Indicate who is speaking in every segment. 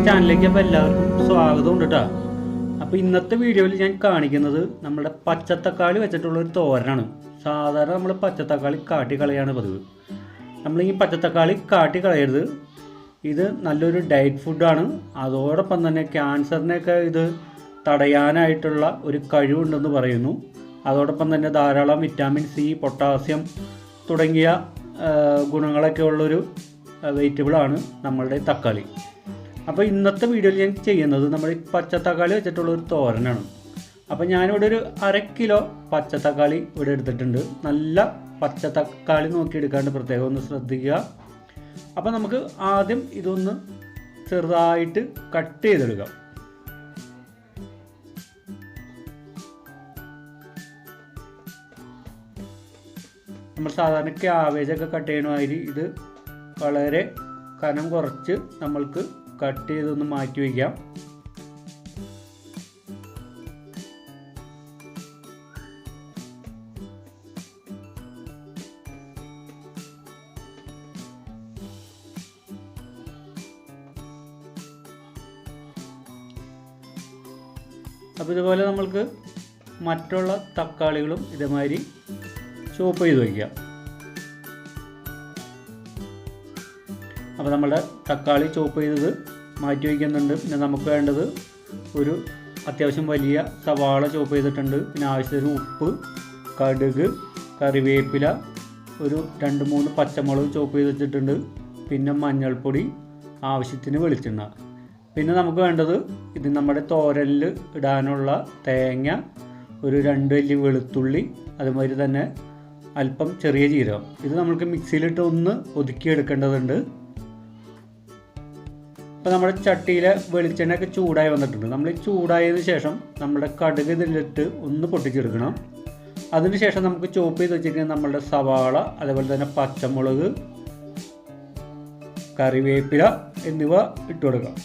Speaker 1: നമ്മുടെ ചാനലിലേക്ക് അപ്പോൾ എല്ലാവർക്കും സ്വാഗതം ഉണ്ട് കേട്ടോ. അപ്പോൾ ഇന്നത്തെ വീഡിയോയിൽ ഞാൻ കാണിക്കുന്നത് നമ്മുടെ പച്ചത്തക്കാളി വെച്ചിട്ടുള്ളൊരു തോരനാണ്. സാധാരണ നമ്മൾ പച്ചത്തക്കാളി കാട്ടി കളയാണ് പതിവ്. നമ്മൾ ഈ പച്ചത്തക്കാളി കാട്ടി കളയരുത്. ഇത് നല്ലൊരു ഡയറ്റ് ഫുഡാണ്. അതോടൊപ്പം തന്നെ ക്യാൻസറിനെയൊക്കെ ഇത് തടയാനായിട്ടുള്ള ഒരു കഴിവുണ്ടെന്ന് പറയുന്നു. അതോടൊപ്പം തന്നെ ധാരാളം വിറ്റാമിൻ സി, പൊട്ടാസ്യം തുടങ്ങിയ ഗുണങ്ങളൊക്കെ ഉള്ളൊരു വെജിറ്റബിളാണ് നമ്മളുടെ തക്കാളി. അപ്പോൾ ഇന്നത്തെ വീഡിയോയിൽ ഞാൻ ചെയ്യുന്നത് നമ്മൾ ഈ പച്ചത്തക്കാളി വെച്ചിട്ടുള്ളൊരു തോരനാണ്. അപ്പോൾ ഞാനിവിടെ ഒരു 1/2 കിലോ പച്ചത്തക്കാളി ഇവിടെ എടുത്തിട്ടുണ്ട്. നല്ല പച്ചത്തക്കാളി നോക്കിയെടുക്കാണ്ട് പ്രത്യേകം ഒന്ന് ശ്രദ്ധിക്കുക. അപ്പോൾ നമുക്ക് ആദ്യം ഇതൊന്ന് ചെറുതായിട്ട് കട്ട് ചെയ്തെടുക്കാം. നമ്മൾ സാധാരണ ക്യാബേജൊക്കെ കട്ട് ചെയ്യണമാതിരി ഇത് വളരെ കനം കുറച്ച് നമ്മൾക്ക് കട്ട് ചെയ്തൊന്ന് മാറ്റി വയ്ക്കാം. അപ്പോൾ ഇതുപോലെ നമ്മൾക്ക് മറ്റുള്ള തക്കാളികളും ഇതേമാതിരി ചോപ്പ് ചെയ്ത് വയ്ക്കാം. അപ്പോൾ നമ്മുടെ തക്കാളി ചോപ്പ് ചെയ്തത് മാറ്റി വയ്ക്കുന്നുണ്ട്. പിന്നെ നമുക്ക് വേണ്ടത് ഒരു അത്യാവശ്യം വലിയ സവാള ചോപ്പ് ചെയ്തിട്ടുണ്ട്. പിന്നെ ആവശ്യത്തിന് ഉപ്പ്, കടുക്, കറിവേപ്പില, ഒരു 2-3 പച്ചമുളക് ചോപ്പ് ചെയ്ത് വെച്ചിട്ടുണ്ട്. പിന്നെ മഞ്ഞൾപ്പൊടി, ആവശ്യത്തിന് വെളിച്ചെണ്ണ. പിന്നെ നമുക്ക് വേണ്ടത് ഇത് നമ്മുടെ തോരനിൽ ഇടാനുള്ള തേങ്ങ, ഒരു 2 അല്ലി വെളുത്തുള്ളി, അതുമാതിരി തന്നെ അല്പം ചെറിയ ജീരകം. ഇത് നമുക്ക് മിക്സിയിലിട്ട് ഒന്ന് ഒതുക്കിയെടുക്കേണ്ടതുണ്ട്. അപ്പോൾ നമ്മുടെ ചട്ടിയിലെ വെളിച്ചെണ്ണയൊക്കെ ചൂടായി വന്നിട്ടുണ്ട്. നമ്മൾ ഈ ചൂടായതിന് ശേഷം നമ്മുടെ കടുക് ഇതിലിട്ട് ഒന്ന് പൊട്ടിച്ചെടുക്കണം. അതിനുശേഷം നമുക്ക് ചോപ്പ് ചെയ്ത് വെച്ചിരിക്കുന്ന നമ്മളുടെ സവാള, അതേപോലെ തന്നെ പച്ചമുളക്, കറിവേപ്പില എന്നിവ ഇട്ട് കൊടുക്കാം.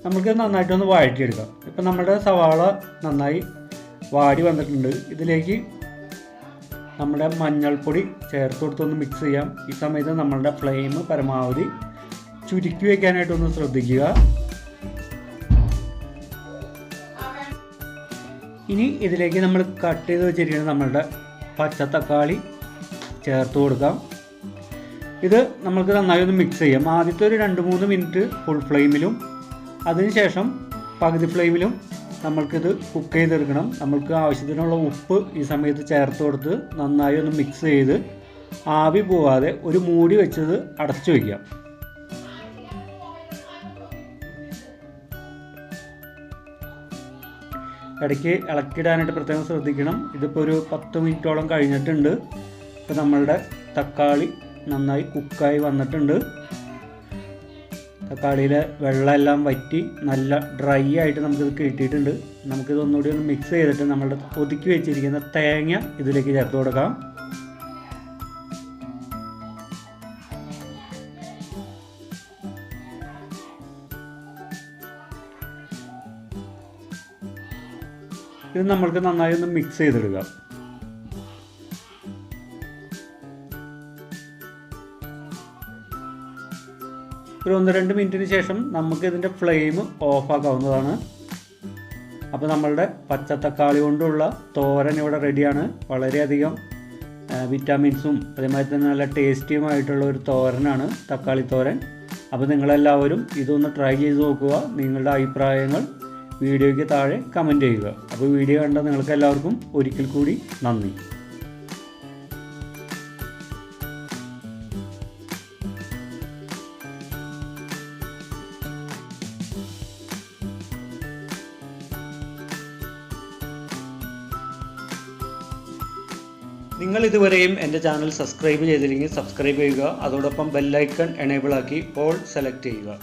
Speaker 1: നമുക്ക് നന്നായിട്ടൊന്ന് വഴറ്റിയെടുക്കാം. ഇപ്പം നമ്മുടെ സവാള നന്നായി വാടി വന്നിട്ടുണ്ട്. ഇതിലേക്ക് നമ്മുടെ മഞ്ഞൾപ്പൊടി ചേർത്ത് കൊടുത്തൊന്ന് മിക്സ് ചെയ്യാം. ഈ സമയത്ത് നമ്മളുടെ ഫ്ലെയിം പരമാവധി ചുരുക്കി വയ്ക്കാനായിട്ടൊന്ന് ശ്രദ്ധിക്കുക. ഇനി ഇതിലേക്ക് നമ്മൾ കട്ട് ചെയ്ത് വെച്ചിരിക്കുന്ന നമ്മളുടെ പച്ചത്തക്കാളി ചേർത്ത് കൊടുക്കാം. ഇത് നമുക്ക് നന്നായി ഒന്ന് മിക്സ് ചെയ്യാം. ആദ്യത്തെ ഒരു 2-3 മിനിറ്റ് ഫുൾ ഫ്ലെയിമിലും അതിനുശേഷം പകുതി ഫ്ലെയിമിലും നമ്മൾക്കിത് കുക്ക് ചെയ്തെടുക്കണം. നമ്മൾക്ക് ആവശ്യത്തിനുള്ള ഉപ്പ് ഈ സമയത്ത് ചേർത്ത് കൊടുത്ത് നന്നായി ഒന്ന് മിക്സ് ചെയ്ത് ആവി പോവാതെ ഒരു മൂടി വെച്ചത് അടച്ചു വയ്ക്കാം. ഇടയ്ക്ക് ഇളക്കിടാനായിട്ട് പ്രത്യേകം ശ്രദ്ധിക്കണം. ഇതിപ്പോൾ ഒരു 10 മിനിറ്റോളം കഴിഞ്ഞിട്ടുണ്ട്. ഇപ്പോൾ നമ്മളുടെ തക്കാളി നന്നായി കുക്കായി വന്നിട്ടുണ്ട്. തക്കാളിയിലെ വെള്ളമെല്ലാം വറ്റി നല്ല ഡ്രൈ ആയിട്ട് നമുക്കിത് കിട്ടിയിട്ടുണ്ട്. നമുക്കിത് ഒന്നുകൂടി ഒന്ന് മിക്സ് ചെയ്തിട്ട് നമ്മളുടെ ഒതുക്കി വെച്ചിരിക്കുന്ന തേങ്ങ ഇതിലേക്ക് ചേർത്ത് കൊടുക്കാം. ഇത് നമ്മൾക്ക് നന്നായി ഒന്ന് മിക്സ് ചെയ്തെടുക്കാം. ഒരു 1-2 മിനിറ്റിന് ശേഷം നമുക്ക് ഇതിൻ്റെ ഫ്ലെയിം ഓഫാക്കാവുന്നതാണ്. അപ്പോൾ നമ്മളുടെ പച്ചത്തക്കാളി കൊണ്ടുള്ള തോരൻ ഇവിടെ റെഡിയാണ്. വളരെയധികം വിറ്റാമിൻസും അതേമാതിരി തന്നെ നല്ല ടേസ്റ്റിയുമായിട്ടുള്ള ഒരു തോരനാണ് തക്കാളി തോരൻ. അപ്പോൾ നിങ്ങളെല്ലാവരും ഇതൊന്ന് ട്രൈ ചെയ്ത് നോക്കുക. നിങ്ങളുടെ അഭിപ്രായങ്ങൾ വീഡിയോയ്ക്ക് താഴെ കമൻറ്റ് ചെയ്യുക. അപ്പോൾ വീഡിയോ കണ്ട നിങ്ങൾക്ക് എല്ലാവർക്കും ഒരിക്കൽ കൂടി നന്ദി. നിങ്ങൾ ഇതുവരെയും എൻ്റെ ചാനൽ സബ്സ്ക്രൈബ് ചെയ്തില്ലെങ്കിൽ സബ്സ്ക്രൈബ് ചെയ്യുക. അതോടൊപ്പം ബെല്ലൈക്കൺ എനേബിൾ ആക്കി ഓൾ സെലക്ട് ചെയ്യുക.